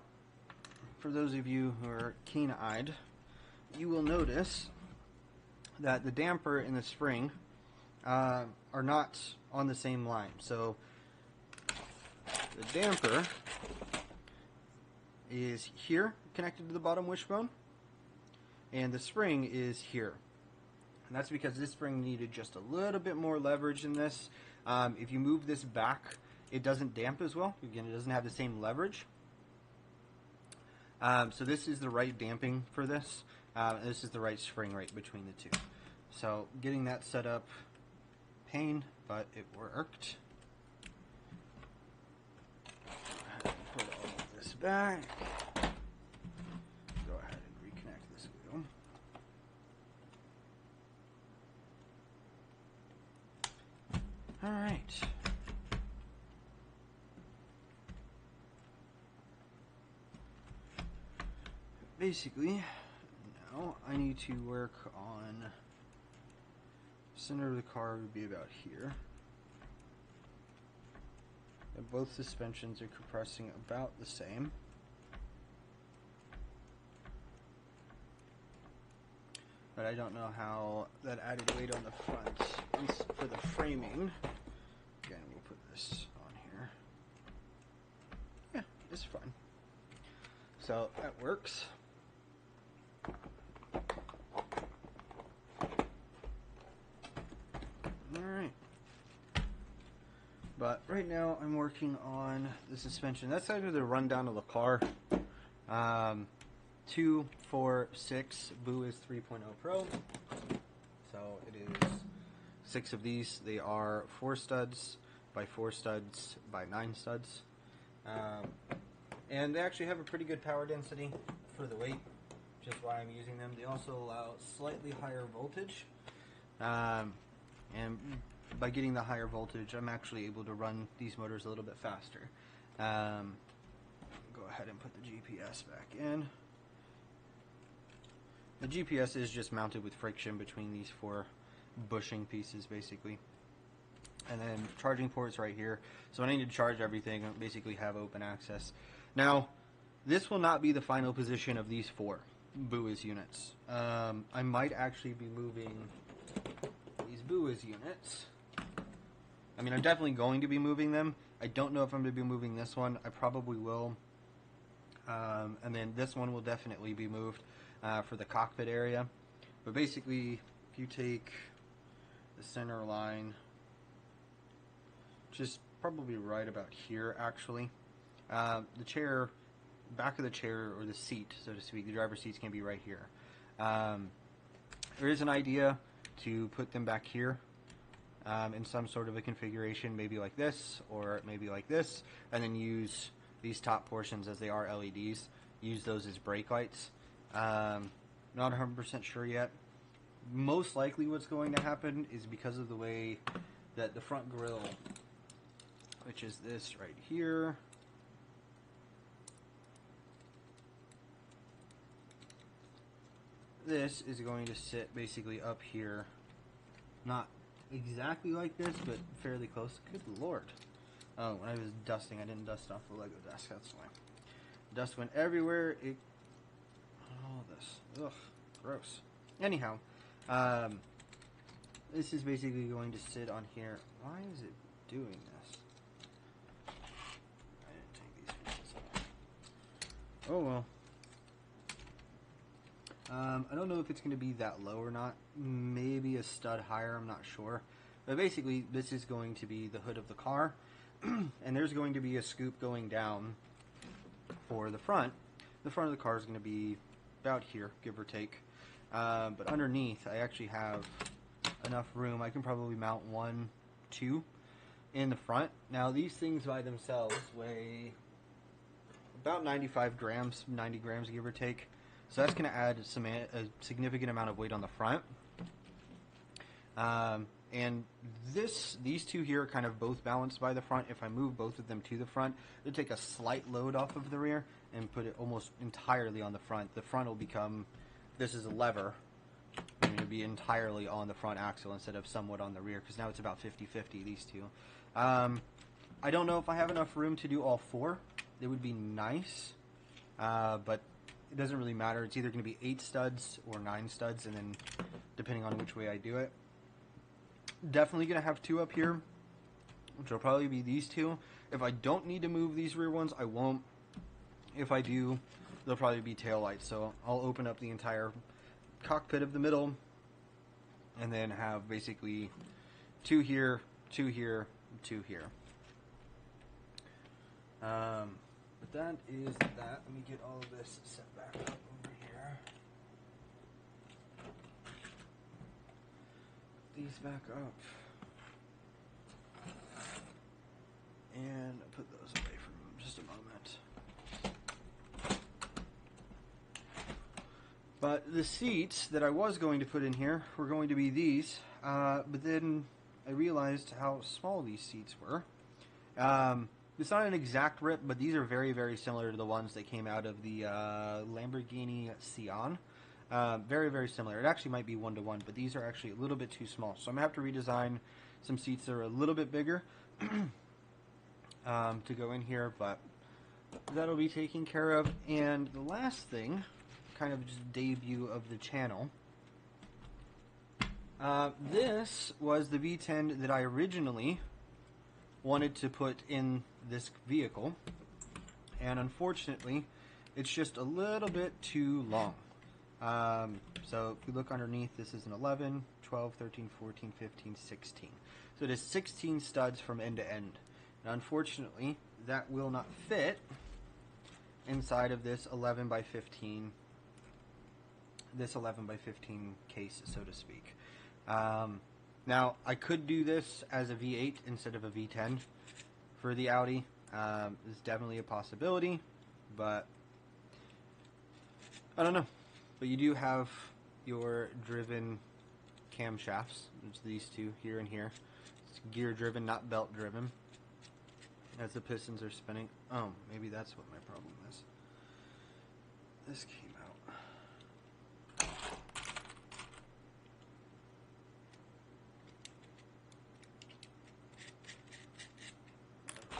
for those of you who are keen-eyed, you will notice that the damper and the spring are not on the same line. So the damper is here, connected to the bottom wishbone, and the spring is here. And that's because this spring needed just a little bit more leverage in this. If you move this back, it doesn't damp as well. Again, it doesn't have the same leverage. So this is the right damping for this. This is the right spring rate between the two. So getting that set up, pain, but it worked. Go ahead and put all of this back. Go ahead and reconnect this wheel. All right. Basically, now I need to work on center of the car would be about here. And both suspensions are compressing about the same. But I don't know how that added weight on the front for the framing. Again, we'll put this on here. Yeah, it's fine. So that works. Alright. But right now I'm working on the suspension. That's either the rundown of the car. 246 Boo is 3.0 Pro. So it is 6 of these. They are 4 studs by 4 studs by 9 studs. And they actually have a pretty good power density for the weight, which is why I'm using them. They also allow slightly higher voltage. And by getting the higher voltage, I'm actually able to run these motors a little bit faster. Go ahead and put the GPS back in. The GPS is just mounted with friction between these 4 bushing pieces, basically. And then charging ports right here. So when I need to charge everything, I basically have open access. Now, this will not be the final position of these 4 Buiz units. I might actually be moving these Buiz units. I mean, I'm definitely going to be moving them. I don't know if I'm going to be moving this one. I probably will. And then this one will definitely be moved for the cockpit area. But basically, if you take the center line, just probably right about here, actually. The chair, back of the chair, or the seat, so to speak, the driver's seats can be right here. There is an idea to put them back here in some sort of a configuration, maybe like this, or maybe like this, and then use these top portions, as they are LEDs, use those as brake lights. Not 100% sure yet. Most likely what's going to happen is because of the way that the front grille, which is this right here, this is going to sit basically up here, not exactly like this, but fairly close. Good lord. Oh, when I was dusting, I didn't dust off the Lego desk, that's why. Dust went everywhere. Oh, this. Ugh, gross. Anyhow, this is basically going to sit on here. Why is it doing this? I didn't take these pieces off. Oh well. I don't know if it's going to be that low or not. Maybe a stud higher, I'm not sure. But basically, this is going to be the hood of the car. And there's going to be a scoop going down for the front. The front of the car is going to be about here, give or take. But underneath, I actually have enough room. I can probably mount 1, 2 in the front. Now, these things by themselves weigh about 95 grams, 90 grams, give or take. So that's going to add a significant amount of weight on the front. And these 2 here are kind of both balanced by the front. If I move both of them to the front, it'll take a slight load off of the rear and put it almost entirely on the front. The front will become, this is a lever, and it'll be entirely on the front axle instead of somewhat on the rear, because now it's about 50-50, these 2. I don't know if I have enough room to do all 4. It would be nice, but it doesn't really matter. It's either going to be 8 studs or 9 studs, and then depending on which way I do it. Definitely going to have 2 up here, which will probably be these 2. If I don't need to move these rear ones, I won't. If I do, they'll probably be tail lights. So I'll open up the entire cockpit of the middle, and then have basically 2 here, 2 here, 2 here. But that is that. Let me get all of this set back up over here. These back up. And put those away for just a moment. But the seats that I was going to put in here were going to be these. But then I realized how small these seats were. It's not an exact rip, but these are very, very similar to the ones that came out of the Lamborghini Sian. Very, very similar. It actually might be 1-to-1, but these are actually a little bit too small. So I'm going to have to redesign some seats that are a little bit bigger to go in here, but that'll be taken care of. And the last thing, kind of just debut of the channel, this was the V10 that I originally wanted to put in this vehicle, and unfortunately it's just a little bit too long. So if we look underneath, this is an 11, 12, 13, 14, 15, 16. So it is 16 studs from end to end. And unfortunately, that will not fit inside of this 11 by 15, this 11 by 15 case, so to speak. Now, I could do this as a V8 instead of a V10 for the Audi. It's definitely a possibility, but I don't know. But you do have your driven camshafts. It's these two here and here. It's gear driven, not belt driven. As the pistons are spinning. Oh, maybe that's what my problem is. This came out.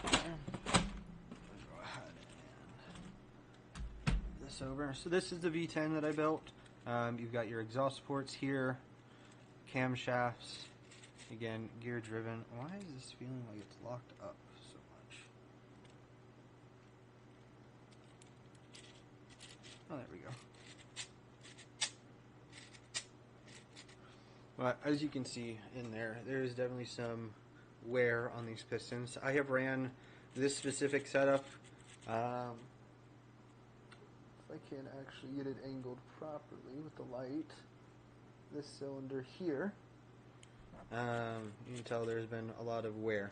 Okay. Go ahead and move this over. So this is the V10 that I built. You've got your exhaust ports here, camshafts. Again, gear driven. Why is this feeling like it's locked up so much? Oh, there we go. But as you can see in there, there is definitely some wear on these pistons. I have ran this specific setup. If I can actually get it angled properly with the light, this cylinder here, you can tell there's been a lot of wear.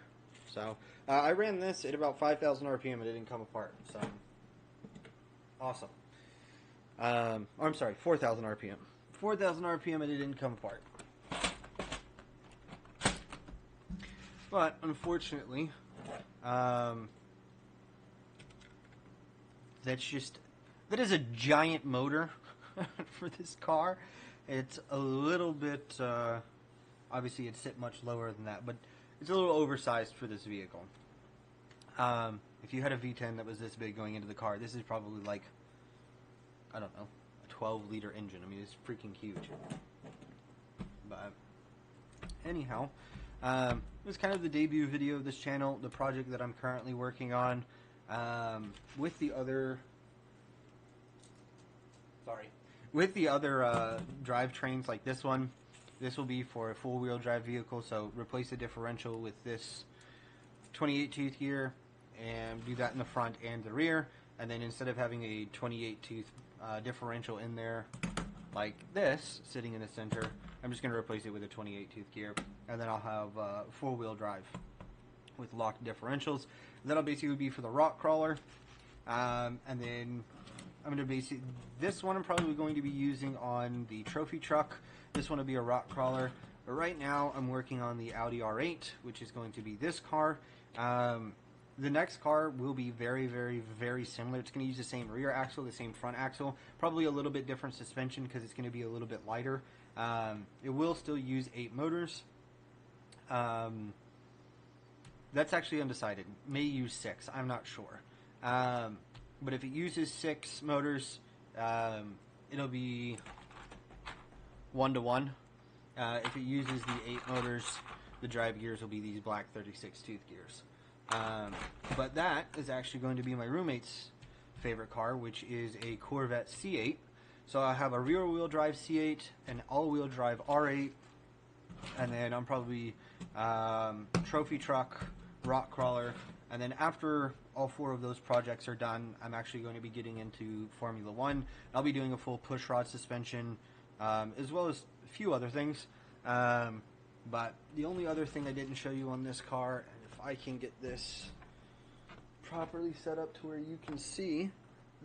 So I ran this at about 5,000 RPM and it didn't come apart. So awesome. I'm sorry, 4,000 RPM. 4,000 RPM and it didn't come apart. But unfortunately, that is a giant motor for this car. It's a little bit, obviously it'd sit much lower than that, but it's a little oversized for this vehicle. If you had a V10 that was this big going into the car, this is probably like, I don't know, a 12-liter engine. I mean, it's freaking huge. But anyhow, it was kind of the debut video of this channel, the project that I'm currently working on with the other drivetrains like this one. This will be for a four-wheel drive vehicle, so replace the differential with this 28-tooth gear and do that in the front and the rear, and then instead of having a 28-tooth differential in there like this sitting in the center, I'm just going to replace it with a 28-tooth gear, and then I'll have four-wheel drive with locked differentials. That'll basically be for the rock crawler, and then I'm going to basically, this one I'm probably going to be using on the trophy truck. This one will be a rock crawler, but right now I'm working on the Audi R8, which is going to be this car. The next car will be very, very, very similar. It's going to use the same rear axle, the same front axle, probably a little bit different suspension because it's going to be a little bit lighter. It will still use 8 motors. That's actually undecided. May use 6. I'm not sure. But if it uses 6 motors, it'll be 1-to-1. If it uses the 8 motors, the drive gears will be these black 36-tooth gears. But that is actually going to be my roommate's favorite car, which is a Corvette C8. So I have a rear-wheel drive C8, an all-wheel drive R8, and then I'm probably trophy truck, rock crawler, and then after all 4 of those projects are done, I'm actually going to be getting into Formula 1. I'll be doing a full push rod suspension, as well as a few other things. But the only other thing I didn't show you on this car, and if I can get this properly set up to where you can see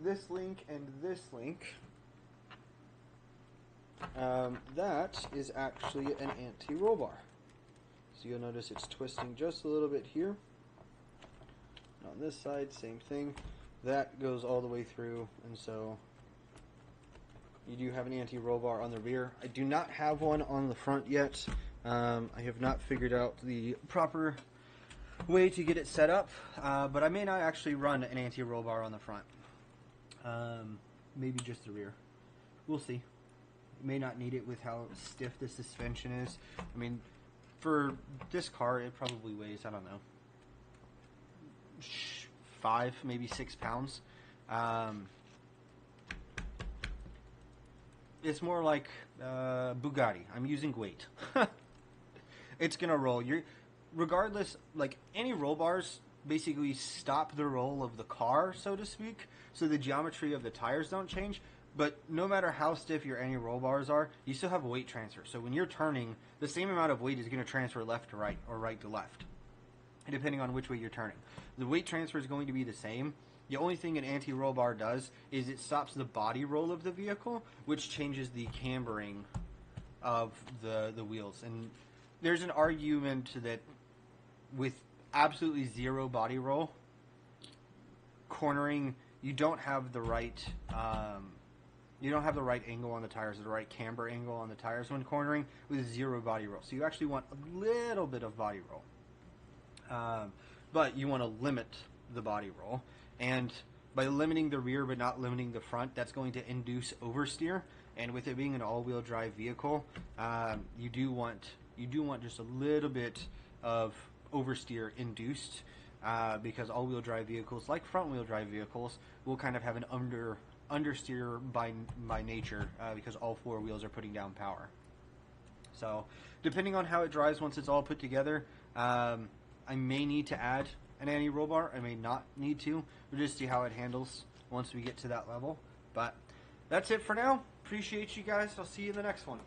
this link and this link, that is actually an anti-roll bar. So you'll notice it's twisting just a little bit here. On this side, same thing. That goes all the way through, and so you do have an anti-roll bar on the rear. I do not have one on the front yet. I have not figured out the proper way to get it set up, but I may not actually run an anti-roll bar on the front. Maybe just the rear. We'll see. May not need it with how stiff the suspension is. I mean, for this car, it probably weighs, I don't know, 5, maybe 6 pounds. It's more like Bugatti. I'm using weight. It's gonna roll. Regardless, like any roll bars basically stop the roll of the car, so to speak, so the geometry of the tires don't change. But no matter how stiff your anti-roll bars are, you still have a weight transfer. So when you're turning, the same amount of weight is going to transfer left to right or right to left, depending on which way you're turning. The weight transfer is going to be the same. The only thing an anti-roll bar does is it stops the body roll of the vehicle, which changes the cambering of the wheels. And there's an argument that with absolutely zero body roll, cornering, you don't have the right angle on the tires, or the right camber angle on the tires when cornering with zero body roll. So you actually want a little bit of body roll, but you want to limit the body roll. And by limiting the rear but not limiting the front, that's going to induce oversteer. And with it being an all-wheel drive vehicle, you do want just a little bit of oversteer induced, because all-wheel drive vehicles, like front-wheel drive vehicles, will kind of have an understeer by nature, because all four wheels are putting down power. So depending on how it drives once it's all put together, I may need to add an anti-roll bar. I may not need to. We'll just see how it handles once we get to that level. But that's it for now. Appreciate you guys. I'll see you in the next one.